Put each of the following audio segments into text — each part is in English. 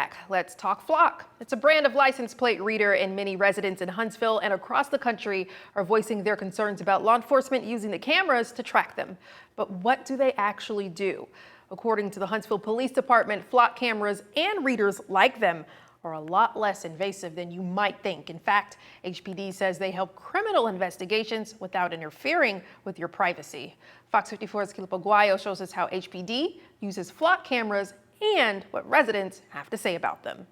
back. Let's talk Flock. It's a brand of license plate reader, and many residents in Huntsville and across the country are voicing their concerns about law enforcement using the cameras to track them. But what do they actually do? According to the Huntsville Police Department, Flock cameras and readers like them are a lot less invasive than you might think. In fact, HPD says they help criminal investigations without interfering with your privacy. Fox 54's Caleb Aguayo shows us how HPD uses Flock cameras and what residents have to say about them.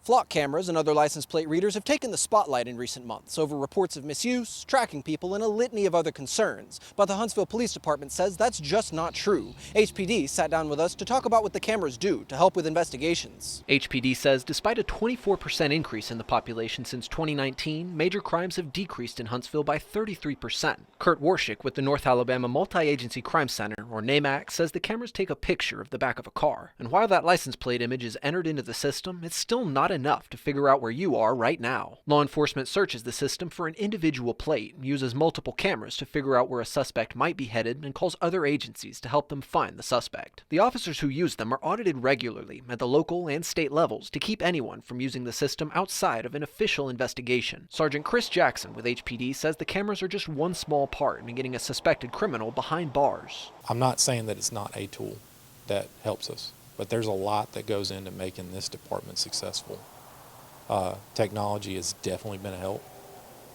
Flock cameras and other license plate readers have taken the spotlight in recent months over reports of misuse, tracking people, and a litany of other concerns. But the Huntsville Police Department says that's just not true. HPD sat down with us to talk about what the cameras do to help with investigations. HPD says despite a 24% increase in the population since 2019, major crimes have decreased in Huntsville by 33%. Kurt Warshick with the North Alabama Multi-Agency Crime Center, or NAMAC, says the cameras take a picture of the back of a car. And while that license plate image is entered into the system, it's still not enough to figure out where you are right now. Law enforcement searches the system for an individual plate, uses multiple cameras to figure out where a suspect might be headed, and calls other agencies to help them find the suspect. The officers who use them are audited regularly at the local and state levels to keep anyone from using the system outside of an official investigation. Sergeant Chris Jackson with HPD says the cameras are just one small part in getting a suspected criminal behind bars. I'm not saying that it's not a tool that helps us, but there's a lot that goes into making this department successful. Technology has definitely been a help.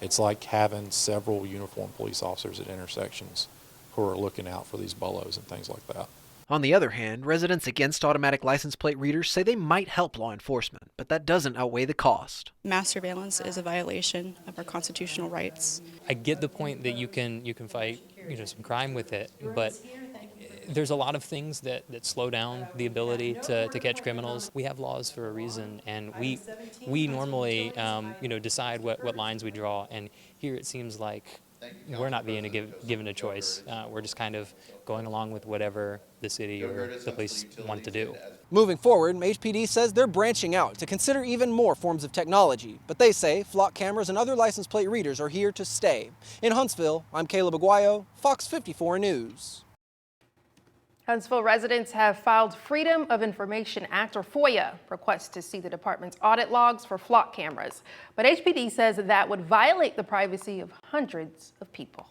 It's like having several uniformed police officers at intersections who are looking out for these bolos and things like that. On the other hand, residents against automatic license plate readers say they might help law enforcement, but that doesn't outweigh the cost. Mass surveillance is a violation of our constitutional rights. I get the point that you can fight some crime with it, but there's a lot of things that slow down the ability to catch criminals. We have laws for a reason, and we normally decide what lines we draw, and here it seems like we're not being given a choice. We're just kind of going along with whatever the city or the police want to do. Moving forward, HPD says they're branching out to consider even more forms of technology, but they say Flock cameras and other license plate readers are here to stay. In Huntsville, I'm Caleb Aguayo, Fox 54 News. Huntsville residents have filed Freedom of Information Act, or FOIA, requests to see the department's audit logs for Flock cameras. But HPD says that would violate the privacy of hundreds of people.